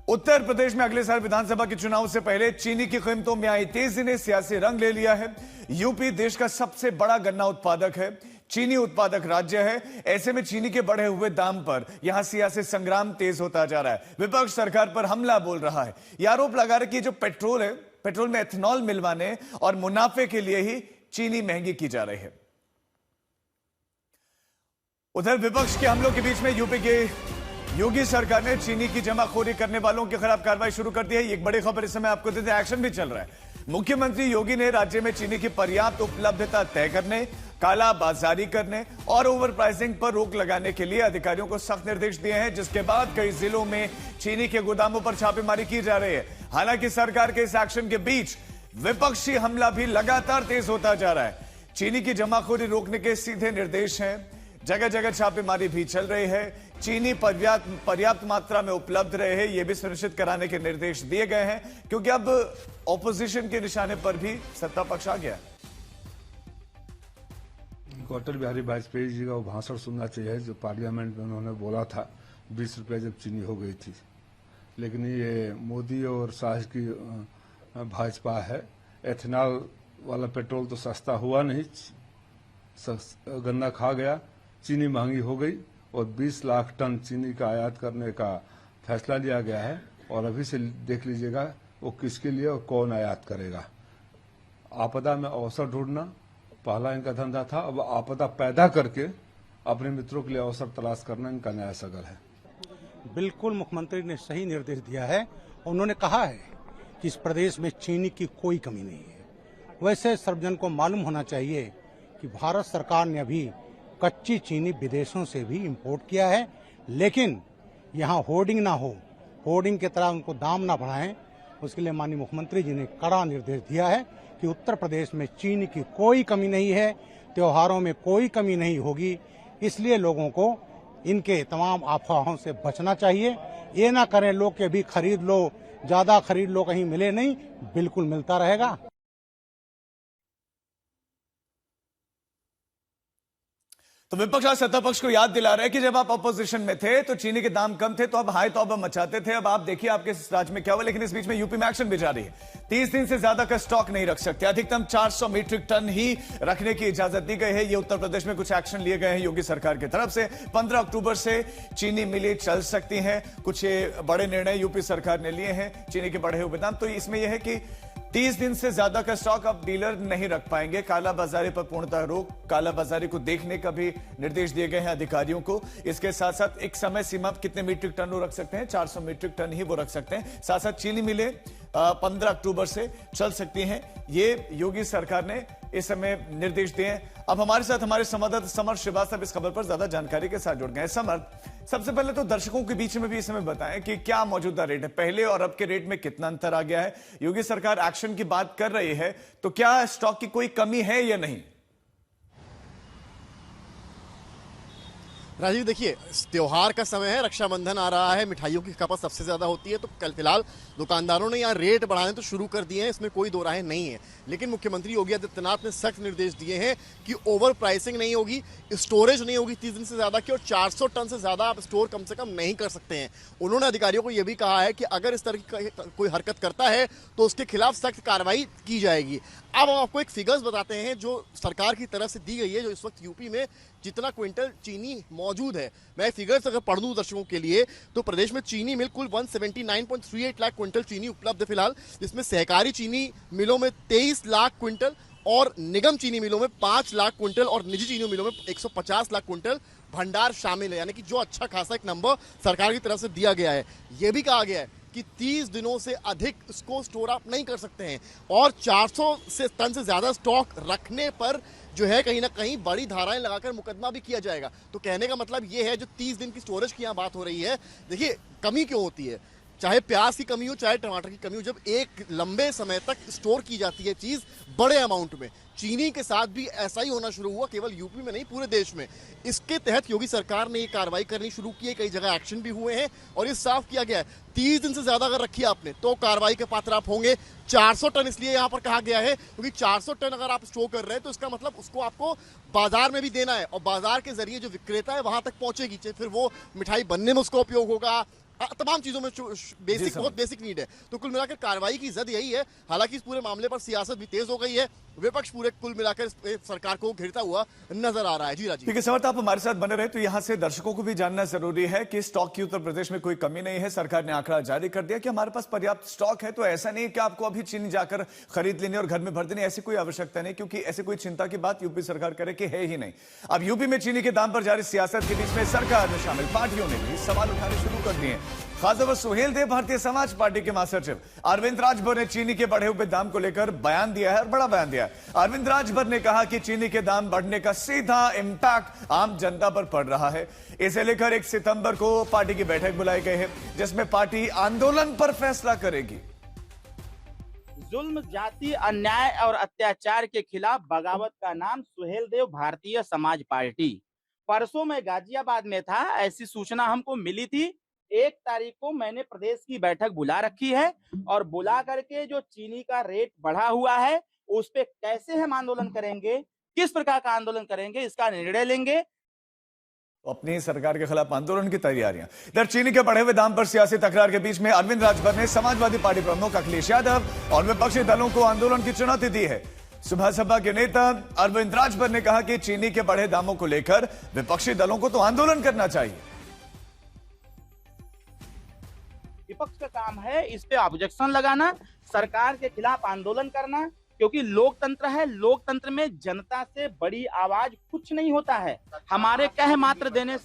उत्तर प्रदेश में अगले साल विधानसभा के चुनाव से पहले चीनी की कीमतों में आई तेजी ने सियासी रंग ले लिया है। यूपी देश का सबसे बड़ा गन्ना उत्पादक है, चीनी उत्पादक राज्य है। ऐसे में चीनी के बढ़े हुए दाम पर यहां सियासी संग्राम तेज होता जा रहा है। विपक्ष सरकार पर हमला बोल रहा है। यह आरोप लगा रहा है कि जो पेट्रोल है, पेट्रोल में एथेनॉल मिलवाने और मुनाफे के लिए ही चीनी महंगी की जा रही है। उधर विपक्ष के हमलों के बीच में यूपी के योगी सरकार ने चीनी की जमाखोरी करने वालों के खिलाफ कार्रवाई शुरू कर दी है। एक बड़ी खबर इस समय आपको देते हैं, एक्शन भी चल रहा है। मुख्यमंत्री योगी ने राज्य में चीनी की पर्याप्त उपलब्धता तय करने, काला बाजारी करने और ओवर प्राइसिंग पर रोक लगाने के लिए अधिकारियों को सख्त निर्देश दिए हैं, जिसके बाद कई जिलों में चीनी के गोदामों पर छापेमारी की जा रही है। हालांकि सरकार के इस एक्शन के बीच विपक्षी हमला भी लगातार तेज होता जा रहा है। चीनी की जमाखोरी रोकने के सीधे निर्देश हैं, जगह जगह छापेमारी भी चल रही है। चीनी पर्याप्त मात्रा में उपलब्ध रहे, यह भी सुनिश्चित कराने के निर्देश दिए गए हैं, क्योंकि अब ऑपोजिशन के निशाने पर भी सत्ता पक्ष आ गया। अटल बिहारी वाजपेयी जी का वो भाषण सुनना चाहिए जो पार्लियामेंट में उन्होंने बोला था 20 रुपए जब चीनी हो गई थी। लेकिन ये मोदी और शाह की भाजपा है। एथेनॉल वाला पेट्रोल तो सस्ता हुआ नहीं, गन्ना खा गया, चीनी महंगी हो गई और 20 लाख टन चीनी का आयात करने का फैसला लिया गया है। और अभी से देख लीजिएगा वो किसके लिए और कौन आयात करेगा। आपदा में अवसर ढूंढना पहला इनका धंधा था, अब आपदा पैदा करके अपने मित्रों के लिए अवसर तलाश करना इनका नया सगल है। बिल्कुल मुख्यमंत्री ने सही निर्देश दिया है। उन्होंने कहा है कि इस प्रदेश में चीनी की कोई कमी नहीं है। वैसे सर्वजन को मालूम होना चाहिए कि भारत सरकार ने अभी कच्ची चीनी विदेशों से भी इंपोर्ट किया है, लेकिन यहाँ होर्डिंग ना हो, होर्डिंग की तरह उनको दाम ना बढ़ाएं। उसके लिए माननीय मुख्यमंत्री जी ने कड़ा निर्देश दिया है कि उत्तर प्रदेश में चीनी की कोई कमी नहीं है, त्योहारों में कोई कमी नहीं होगी। इसलिए लोगों को इनके तमाम अफवाहों से बचना चाहिए। ये ना करें लोग के भी खरीद लो, ज्यादा खरीद लो, कहीं मिले नहीं, बिल्कुल मिलता रहेगा। तो विपक्ष आज सत्ता पक्ष को याद दिला रहा है कि जब आप अपोजिशन में थे तो चीनी के दाम कम थे, तो अब हाई तौबा मचाते थे। अब आप देखिए आपके राज्य में क्या हुआ। लेकिन इस बीच में यूपी में एक्शन भी जारी है। 30 दिन से ज्यादा का स्टॉक नहीं रख सकते, अधिकतम 400 मीट्रिक टन ही रखने की इजाजत दी गई है। ये उत्तर प्रदेश में कुछ एक्शन लिए गए हैं योगी सरकार की तरफ से। 15 अक्टूबर से चीनी मिलें चल सकती हैं। कुछ बड़े निर्णय यूपी सरकार ने लिए हैं चीनी के बढ़े हुए दाम। तो इसमें यह है कि 30 दिन से ज्यादा का स्टॉक अब डीलर नहीं रख पाएंगे। काला बाजारी पर पूर्णतः रोक, काला बाजारी को देखने का भी निर्देश दिए गए हैं अधिकारियों को। इसके साथ साथ एक समय सीमा कितने मीट्रिक टन वो रख सकते हैं, 400 मीट्रिक टन ही वो रख सकते हैं। साथ साथ चीनी मिलें 15 अक्टूबर से चल सकती हैं। ये योगी सरकार ने इस समय निर्देश दिए हैं। अब हमारे साथ हमारे संवाददाता समर श्रीवास्तव इस खबर पर ज्यादा जानकारी के साथ जुड़ गए। समर, सबसे पहले तो दर्शकों के बीच में भी इस समय बताएं कि क्या मौजूदा रेट है, पहले और अब के रेट में कितना अंतर आ गया है। योगी सरकार एक्शन की बात कर रही है, तो क्या स्टॉक की कोई कमी है या नहीं? राजीव, देखिए त्योहार का समय है, रक्षाबंधन आ रहा है, मिठाइयों की खपत सबसे ज्यादा होती है। तो कल फिलहाल दुकानदारों ने यहाँ रेट बढ़ाने तो शुरू कर दिए हैं, इसमें कोई दो राहें नहीं है। लेकिन मुख्यमंत्री योगी आदित्यनाथ ने सख्त निर्देश दिए हैं कि ओवर प्राइसिंग नहीं होगी, स्टोरेज नहीं होगी 30 दिन से ज्यादा की, और 400 टन से ज्यादा आप स्टोर कम से कम नहीं कर सकते हैं। उन्होंने अधिकारियों को यह भी कहा है कि अगर इस तरह की कोई हरकत करता है तो उसके खिलाफ सख्त कार्रवाई की जाएगी। अब हम आपको एक फिगर्स बताते हैं जो सरकार की तरफ से दी गई है, जो इस वक्त यूपी में जितना क्विंटल चीनी मौजूद है। मैं फिगर्स अगर पढ़ दूं दर्शकों के लिए, तो प्रदेश में चीनी मिल कुल 179.38 लाख क्विंटल चीनी उपलब्ध है फिलहाल, जिसमें सहकारी चीनी मिलों में 23 लाख क्विंटल और निगम चीनी मिलों में 5 लाख क्विंटल और निजी चीनी मिलों में 150 लाख क्विंटल भंडार शामिल है। यानी कि जो अच्छा खासा एक नंबर सरकार की तरफ से दिया गया है। यह भी कहा गया है कि 30 दिनों से अधिक इसको स्टोर आप नहीं कर सकते हैं, और 400 टन से ज्यादा स्टॉक रखने पर जो है कहीं ना कहीं बड़ी धाराएं लगाकर मुकदमा भी किया जाएगा। तो कहने का मतलब ये है, जो 30 दिन की स्टोरेज की यहाँ बात हो रही है, देखिए कमी क्यों होती है, चाहे प्याज की कमी हो चाहे टमाटर की कमी हो, जब एक लंबे समय तक स्टोर की जाती है चीज बड़े अमाउंट में। चीनी के साथ भी ऐसा ही होना शुरू हुआ, केवल यूपी में नहीं पूरे देश में। इसके तहत योगी सरकार ने ये कार्रवाई करनी शुरू की है, कई जगह एक्शन भी हुए हैं और ये साफ किया गया है 30 दिन से ज्यादा अगर रखी आपने तो कार्रवाई के पात्र आप होंगे। 400 टन इसलिए यहाँ पर कहा गया है क्योंकि 400 टन अगर आप स्टोर कर रहे हैं तो इसका मतलब उसको आपको बाजार में भी देना है, और बाजार के जरिए जो विक्रेता है वहां तक पहुंचेगी, फिर वो मिठाई बनने में उसका उपयोग होगा, तमाम चीजों में बेसिक, बहुत बेसिक नीड है। तो कुल मिलाकर कार्रवाई की जद यही है। हालांकि इस पूरे मामले पर सियासत भी तेज हो गई है, विपक्ष पूरे कुल मिलाकर सरकार को घेरता हुआ नजर आ रहा है। जी राजीव। ठीक है समर्थ, आप हमारे साथ बने रहे। तो यहां से दर्शकों को भी जानना जरूरी है कि स्टॉक की उत्तर प्रदेश में कोई कमी नहीं है। सरकार ने आंकड़ा जारी कर दिया कि हमारे पास पर्याप्त स्टॉक है, तो ऐसा नहीं है कि आपको अभी चीनी जाकर खरीद लेनी और घर में भर देनी, ऐसी कोई आवश्यकता नहीं, क्योंकि ऐसी कोई चिंता की बात यूपी सरकार करे कि है ही नहीं। अब यूपी में चीनी के दाम पर जारी सियासत के बीच में सरकार में शामिल पार्टियों ने भी सवाल उठाने शुरू कर दिए। खासतौर सुहेल देव भारतीय समाज पार्टी के महासचिव अरविंद राजभर ने चीनी के बढ़े हुए दाम को लेकर बयान दिया है और बड़ा बयान दिया है। अरविंद राजभर ने कहा कि चीनी के दाम बढ़ने का सीधा इंपैक्ट आम जनता पर पड़ रहा है। इसे लेकर 1 सितंबर को पार्टी की बैठक बुलाई गई है, जिसमें पार्टी आंदोलन पर फैसला करेगी। जुल्म, जाति, अन्याय और अत्याचार के खिलाफ बगावत का नाम सुहेल देव भारतीय समाज पार्टी। परसों मैं गाजियाबाद में था, ऐसी सूचना हमको मिली थी। 1 तारीख को मैंने प्रदेश की बैठक बुला रखी है और बुला करके जो चीनी का रेट बढ़ा हुआ है उस पे कैसे हम आंदोलन करेंगे, किस प्रकार का आंदोलन करेंगे, इसका निर्णय लेंगे। अपनी सरकार के खिलाफ आंदोलन की तैयारियां। इधर चीनी के बढ़े हुए दाम पर सियासी तकरार के बीच में अरविंद राजभर ने समाजवादी पार्टी प्रमुख अखिलेश यादव और विपक्षी दलों को आंदोलन की चुनौती दी है। सुबह सपा के नेता अरविंद राजभर ने कहा कि चीनी के बढ़े दामों को लेकर विपक्षी दलों को तो आंदोलन करना चाहिए। विपक्ष का काम है इस पे ऑब्जेक्शन लगाना, सरकार के खिलाफ आंदोलन करना, क्योंकि लोकतंत्र है। लोकतंत्र में जनता से बड़ी आवाज कुछ नहीं होता है। हमारे कह मात्र देने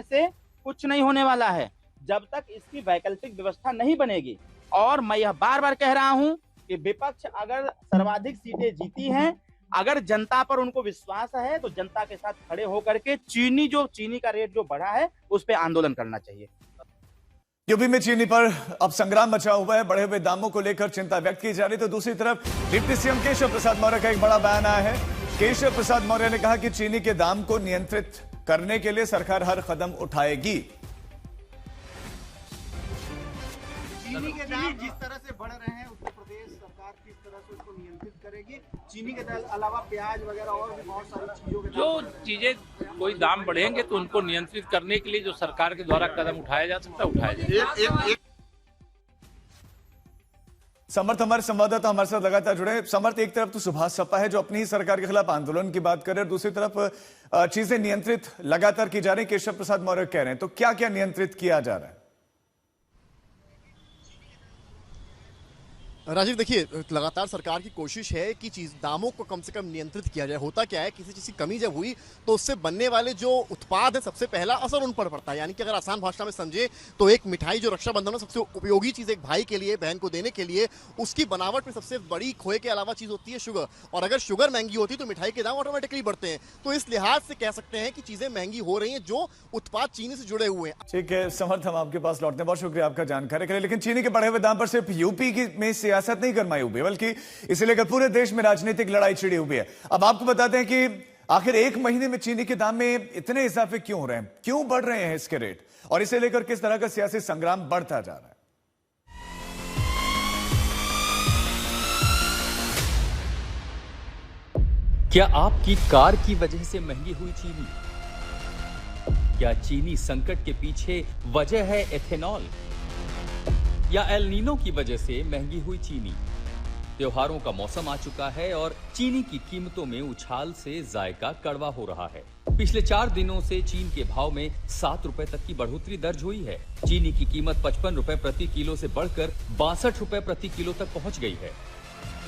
से कुछ नहीं होने वाला है जब तक इसकी वैकल्पिक व्यवस्था नहीं बनेगी। और मैं यह बार बार कह रहा हूं कि विपक्ष अगर सर्वाधिक सीटें जीती हैं, अगर जनता पर उनको विश्वास है, तो जनता के साथ खड़े होकर के चीनी का रेट जो बढ़ा है उस पर आंदोलन करना चाहिए। यूपी में चीनी पर अब संग्राम मचा हुआ है। बढ़े हुए दामों को लेकर चिंता व्यक्त की जा रही, तो दूसरी तरफ डिप्टी सीएम केशव प्रसाद मौर्य का एक बड़ा बयान आया है। केशव प्रसाद मौर्य ने कहा कि चीनी के दाम को नियंत्रित करने के लिए सरकार हर कदम उठाएगी। चीनी के दाम जिस तरह से बढ़ रहे हैं, उत्तर प्रदेश सरकार किस तरह से उसको नियंत्रित करेगी। चीनी के अलावा प्याज वगैरह और भी बहुत सारी चीजों के जो चीजें कोई दाम बढ़ेंगे तो उनको नियंत्रित करने के लिए जो सरकार के द्वारा कदम उठाया जा सकता है, उठाया जाए। समर्थ हमारे संवाददाता हमारे साथ लगातार जुड़े। समर्थ, एक तरफ तो सुभाष सपा है जो अपनी ही सरकार के खिलाफ आंदोलन की बात कर रहे हैं, दूसरी तरफ चीजें नियंत्रित लगातार की जा रही, केशव प्रसाद मौर्य कह रहे हैं, तो क्या क्या नियंत्रित किया जा रहा है? राजीव देखिए, लगातार सरकार की कोशिश है कि दामों को कम से कम नियंत्रित किया जाए। होता क्या है, किसी चीज़ की कमी जब हुई तो उससे बनने वाले जो उत्पाद है सबसे पहला असर उन पर पड़ता है। यानी कि अगर आसान भाषा में समझे तो एक मिठाई जो रक्षाबंधन में सबसे उपयोगी चीज़ एक भाई के लिए, बहन को देने के लिए, उसकी बनावट में सबसे बड़ी खोए के अलावा चीज़ होती है शुगर। और अगर शुगर महंगी होती है तो मिठाई के दाम ऑटोमेटिकली बढ़ते हैं। तो इस लिहाज से कह सकते हैं कि चीज़ें महंगी हो रही हैं जो उत्पाद चीनी से जुड़े हुए हैं। ठीक है समर्थ, हम आपके पास लौटते हैं। बहुत शुक्रिया आपका जानकारी के लिए। लेकिन चीनी के बढ़े हुए दाम पर सिर्फ यूपी में सियासत नहीं गरमाई हुई, बल्कि इसे लेकर पूरे देश में राजनीतिक लड़ाई छिड़ी हुई है। अब आपको बताते हैं कि आखिर 1 महीने में चीनी के दाम में इतने इजाफे क्यों हो रहे हैं, क्यों बढ़ रहे हैं इसके रेट, और इसे लेकर किस तरह का सियासी संग्राम बढ़ता जा रहा है। क्या आपकी कार की वजह से महंगी हुई चीनी? क्या चीनी संकट के पीछे वजह है एथेनॉल, या एल नीनो की वजह से महंगी हुई चीनी? त्योहारों का मौसम आ चुका है और चीनी की कीमतों में उछाल से जायका कड़वा हो रहा है। पिछले 4 दिनों से चीन के भाव में 7 रुपए तक की बढ़ोतरी दर्ज हुई है। चीनी की कीमत 55 रुपए प्रति किलो से बढ़कर 62 रुपए प्रति किलो तक पहुंच गई है।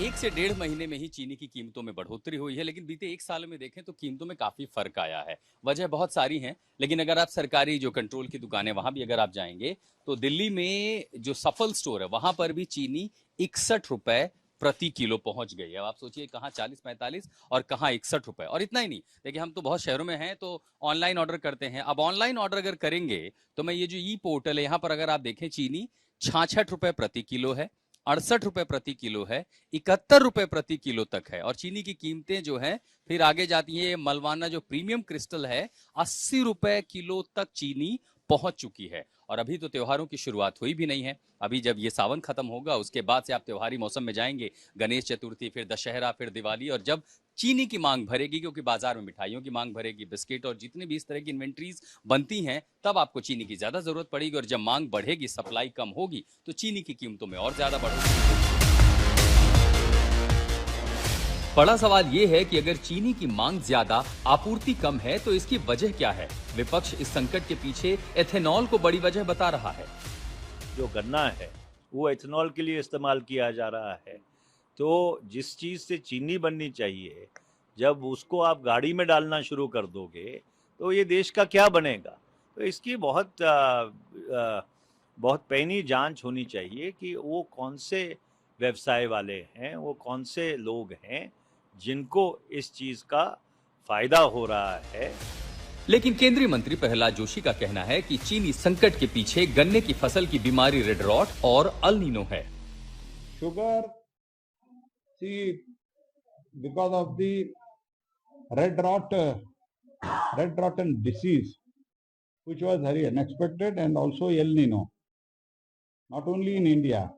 1 से 1.5 महीने में ही चीनी की कीमतों में बढ़ोतरी हुई है, लेकिन बीते 1 साल में देखें तो कीमतों में काफी फर्क आया है। वजह बहुत सारी हैं, लेकिन अगर आप सरकारी जो कंट्रोल की दुकानें वहां भी अगर आप जाएंगे तो दिल्ली में जो सफल स्टोर है वहां पर भी चीनी 61 रुपए प्रति किलो पहुंच गई है। अब आप सोचिए कहाँ 40-45 और कहाँ 61 रुपए। और इतना ही नहीं, देखिए हम तो बहुत शहरों में हैं तो ऑनलाइन ऑर्डर करते हैं। अब ऑनलाइन ऑर्डर अगर करेंगे तो मैं ये जो ई पोर्टल है यहाँ पर अगर आप देखें, चीनी 66 रुपए प्रति किलो है, 68 रुपए प्रति किलो है, 71 रुपए प्रति किलो तक है। और चीनी की कीमतें जो है फिर आगे जाती है। मलवाना जो प्रीमियम क्रिस्टल है 80 रुपए किलो तक चीनी पहुंच चुकी है। और अभी तो त्योहारों की शुरुआत हुई भी नहीं है। अभी जब ये सावन खत्म होगा उसके बाद से आप त्योहारी मौसम में जाएंगे, गणेश चतुर्थी, फिर दशहरा, फिर दिवाली, और जब चीनी की मांग भरेगी क्योंकि बाजार में मिठाइयों की मांग भरेगी, बिस्किट और जितनी भी इस तरह की इन्वेंट्रीज बनती हैं, तब आपको चीनी की ज्यादा जरूरत पड़ेगी। और जब मांग बढ़ेगी, सप्लाई कम होगी, तो चीनी की कीमतों में और ज्यादा बढ़ेगी। बड़ा सवाल यह है कि अगर चीनी की मांग ज्यादा, आपूर्ति कम है, तो इसकी वजह क्या है? विपक्ष इस संकट के पीछे एथेनॉल को बड़ी वजह बता रहा है। जो गन्ना है वो एथेनॉल के लिए इस्तेमाल किया जा रहा है, तो जिस चीज़ से चीनी बननी चाहिए, जब उसको आप गाड़ी में डालना शुरू कर दोगे तो ये देश का क्या बनेगा? तो इसकी बहुत पैनी जांच होनी चाहिए कि वो कौन से व्यवसाय वाले हैं, वो कौन से लोग हैं जिनको इस चीज़ का फायदा हो रहा है। लेकिन केंद्रीय मंत्री प्रहलाद जोशी का कहना है कि चीनी संकट के पीछे गन्ने की फसल की बीमारी रेड रॉट और अल नीनो है। Sugar, see, because of the red rotten disease, which was very unexpected, and also El Nino. Not only in India,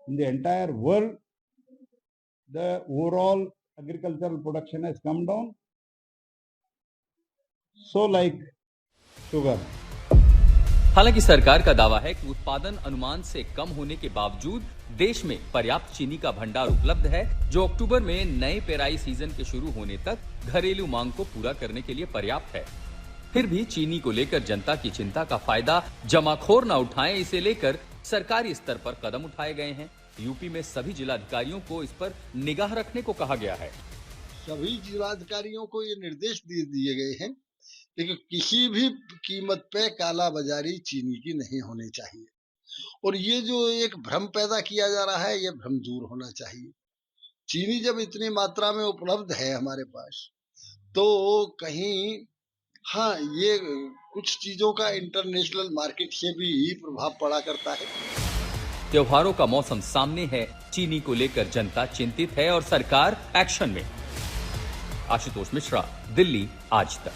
in the entire world, the overall agricultural production has come down. So like sugar. हालांकि सरकार का दावा है कि उत्पादन अनुमान से कम होने के बावजूद देश में पर्याप्त चीनी का भंडार उपलब्ध है, जो अक्टूबर में नए पेराई सीजन के शुरू होने तक घरेलू मांग को पूरा करने के लिए पर्याप्त है। फिर भी चीनी को लेकर जनता की चिंता का फायदा जमाखोर न उठाएं, इसे लेकर सरकारी स्तर पर कदम उठाए गए हैं। यूपी में सभी जिलाधिकारियों को इस पर निगाह रखने को कहा गया है। सभी जिलाधिकारियों को ये निर्देश दे दिए गए हैं कि किसी भी कीमत पे काला बाजारी चीनी की नहीं होनी चाहिए, और ये जो एक भ्रम पैदा किया जा रहा है, ये भ्रम दूर होना चाहिए। चीनी जब इतनी मात्रा में उपलब्ध है हमारे पास, तो कहीं ये कुछ चीजों का इंटरनेशनल मार्केट से भी प्रभाव पड़ा करता है। त्योहारों का मौसम सामने है, चीनी को लेकर जनता चिंतित है और सरकार एक्शन में। आशुतोष मिश्रा, दिल्ली, आज तक।